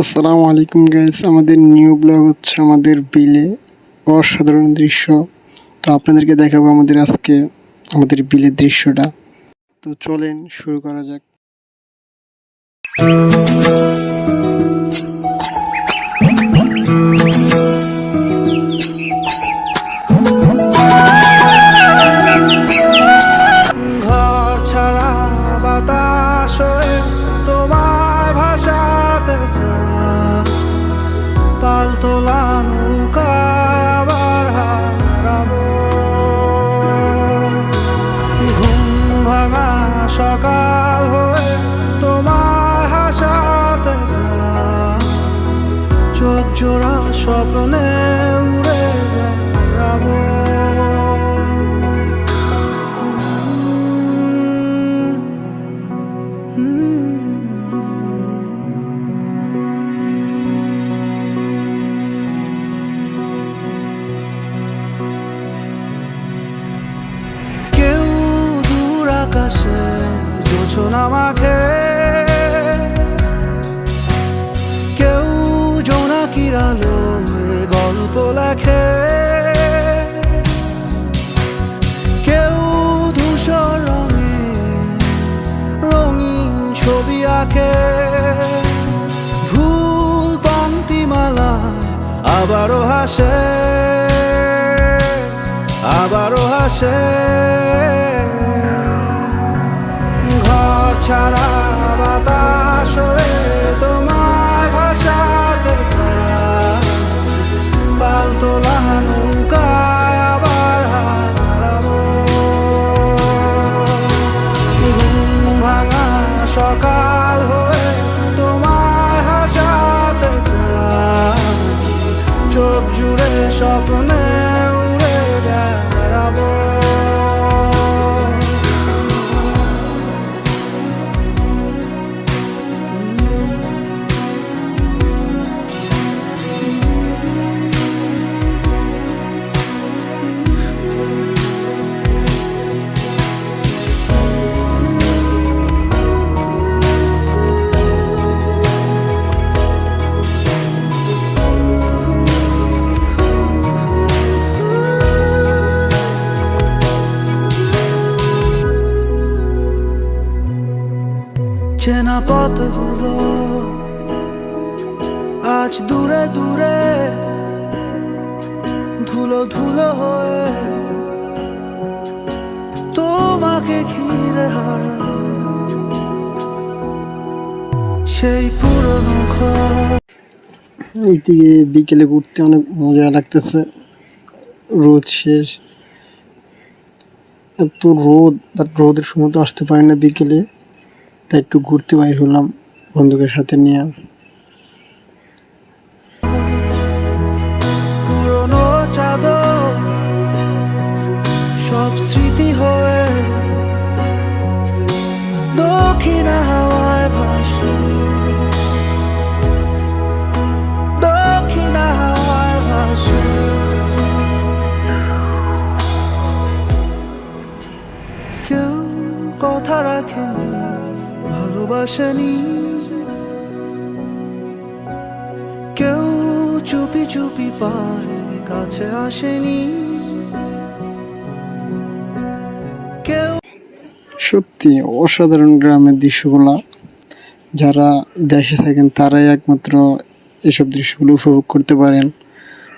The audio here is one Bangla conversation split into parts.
আসসালামু আলাইকুম গাইস, আমাদের নিউ ব্লগ হচ্ছে আমাদের বিলে অসাধারণ দৃশ্য। তো আপনাদেরকে দেখাবো আজকে আমাদের বিলের দৃশ্যটা। তো চলেন শুরু করা যাক। ঘর ছাড়া বাতাস হয়ে তোমায় ভাসাতে চায়, পালতোলা নৌকায় আবার হারাবো। ঘুম ভাঙা সকাল হয়ে তোমায় হাসাতে চায়, চোখ জোড়া স্বপ্নে উড়ে বেড়াবো। কেউ দূর আকাশে জোছনা মাখে, কেউ জোনাকির আলোয় গল্প লেখে, কেউ ধূসর রঙে রঙিন ছবি আঁকে। ভুল পংক্তিমালায় আবারও হাসে, আবারও হাসে। ঘর ছাড়া বাতাস হয়ে তোমায় ভাসাতে চায়, পালতোলা নৌকায় আবার হারাবো। ঘুম ভাঙা সকাল হয়ে তোমায় হাসাতে চায়, চোখ জুড়ে স্বপ্নে উড়ে বেড়াবো। চেনা পথগুলো আজ দূরে দূরে, ধুলো ধুলো হয়ে তোমাকে ঘিরে হারালো সেই পুরনো ঘর। এইদিকে বিকেলে ঘুরতে অনেক মজা লাগতেছে। রোদ শেষ, এত রোদ, বাট রোদের সময় তো আসতে পারি না বিকেলে, তাই একটু ঘুরতে বাইর হলাম বন্ধুদের সাথে নিয়ে। পুরনো চাদর সব স্মৃতি হয়ে দক্ষিণ হাওয়ায় ভাসে, দক্ষিণ হাওয়ায় ভাসে। কেউ কথা রাখেনি, ভালোবাসেনি, কেউ চুপি চুপি পায় কাছে আসেনি, কেউ। সত্যি অসাধারণ গ্রামের দৃশ্যগুলো। যারা দেশে থাকেন তারাই একমাত্র এসব দৃশ্যগুলো উপভোগ করতে পারেন,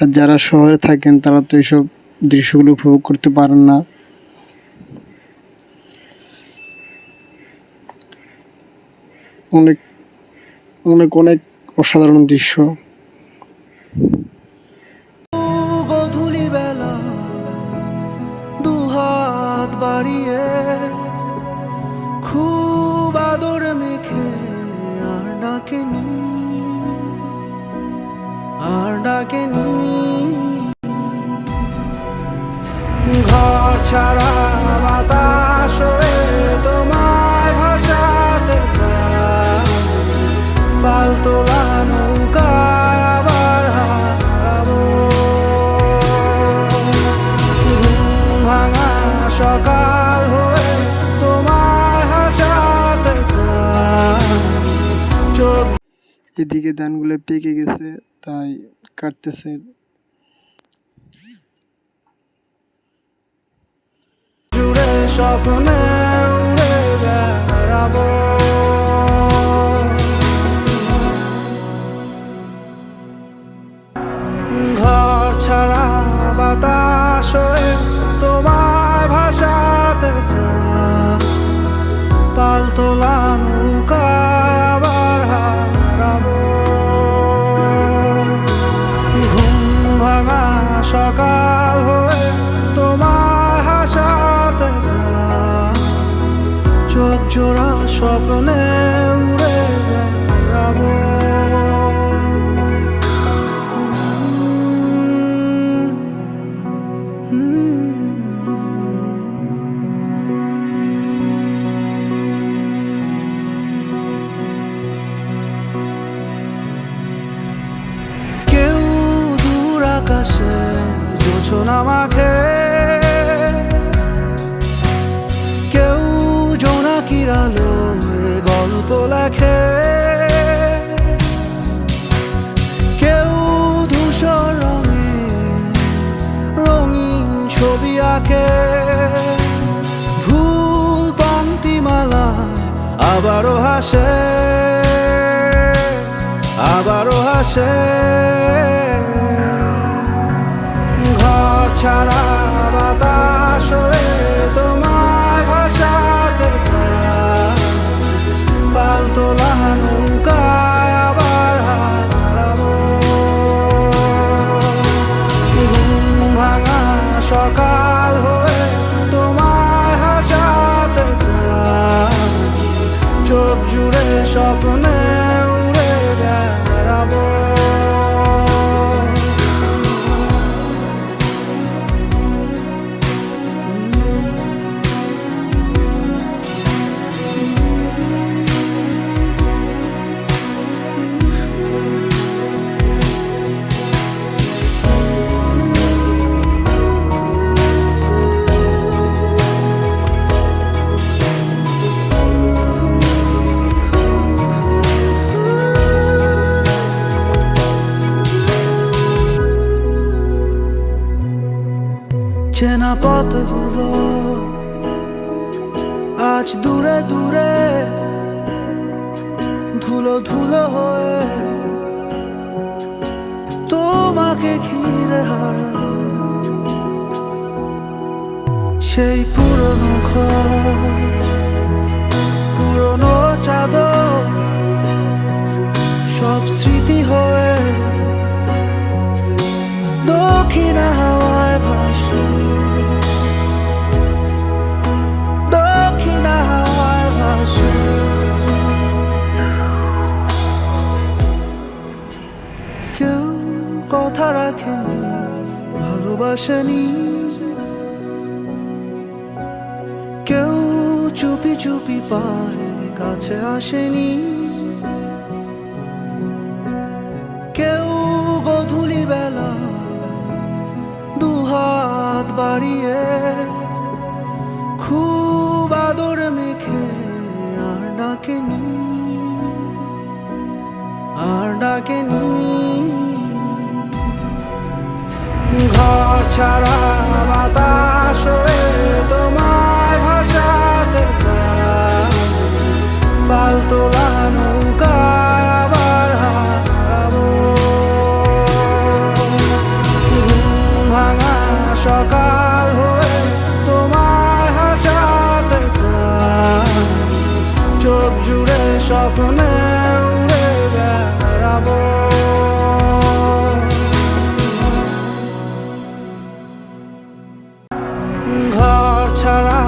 আর যারা শহরে থাকেন তারা তো এসব দৃশ্যগুলো উপভোগ করতে পারেন না। অনেক অনেক অনেক অসাধারণ দৃশ্য। গধূলি বেলা দুহাত বাড়িয়ে খুব আদর মেখে আর ডাকেনি, আর ডাকেনি। ঘর ছাড়া বাতাস হয়ে তোমায় ভাসাতে চায়, পালতোলা নৌকায় আবার হারাবো। ঘুম ভাঙা সকাল হয়ে তোমায় হাসাতে চায়, এদিকে ধানগুলো পেকে গেছে, তাই কাটতেছে। জুড়ে স্বপ্নে উড়ে বেড়াবো, ঘর ছাড়া বাতাস হয়ে তোমায় ভাসাতে চাই, পালতোলা নৌকায় আবার হারাবো। ঘুম ভাঙা সকাল হয়ে তোমায় হাসাতে চাই, চোখ জোড়া স্বপ্নে উড়ে বেড়াবো। কেউ দূর আকাশে জোছনা মাখে, কেউ জোনাকির আলোয় গল্প লেখে, কেউ ধূসর রঙে রঙিন ছবি আঁকে, ভুল পংক্তিমালায় আবারও হাসে, আবারও হাসে। ঘর ছাড়া বাতাস হয়ে তোমায় ভাসাতে চাই, পালতোলা নৌকায় আবার হারাবো। ঘুম ভাঙা সকাল হয়ে তোমায় হাসাতে চাই, চোখ জুড়ে স্বপ্নে উড়ে বেড়াবো। চেনা পথগুলো আজ দূরে দূরে, ধুলো ধুলো হয়ে তোমাকে ঘিরে হারালো। সেই পুরনো ঘর, পুরনো চাদর, সব স্মৃতি হয়ে দক্ষিণ হাওয়ায় ভাসলো, দক্ষিণ হাওয়ায় ভাসলো। কেউ কথা রাখেনি, ভালোবাসেনি, কেউ চুপি চুপি পায়ে কাছে আসেনি, কেউ গধূলি বেলা দুহাত বাড়িয়ে খুব আদর মেখে আর ডাকেনি, আর ডাকেনি। ঘর ছাড়া বাতাস হয়ে তোমায় ভাসাতে চাই, পালতোলা নৌকায় আবার হারাবো। ঘুম ভাঙা সকাল হয়ে তোমায় হাসাতে চাই, চোখ জুড়ে স্বপ্নে উড়ে বেড়াবো। ঘর ছাড়া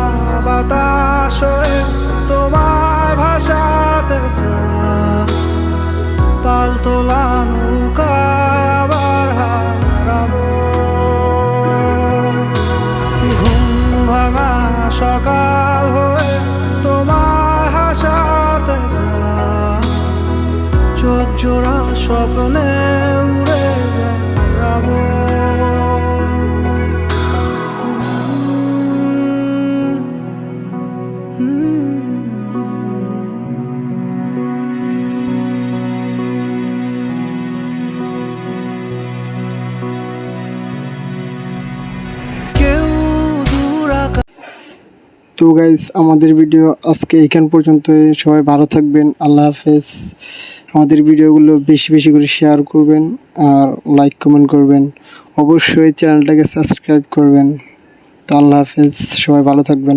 বাতাস হয়ে তোমায় ভাসাতে চাই, পালতোলা নৌকায় আবার হারাবো। ঘুম ভাঙা সকাল হয়ে তোমায় হাসাতে চাই, চোখ জোড়া স্বপ্নে উড়ে বেড়াবো। তো গাইস, আমাদের ভিডিও আজকে এখান পর্যন্ত। সবাই ভালো থাকবেন, আল্লাহ হাফেজ। আমাদের ভিডিওগুলো বেশি বেশি করে শেয়ার করবেন আর লাইক কমেন্ট করবেন, অবশ্যই চ্যানেলটাকে সাবস্ক্রাইব করবেন। তো আল্লাহ হাফেজ, সবাই ভালো থাকবেন।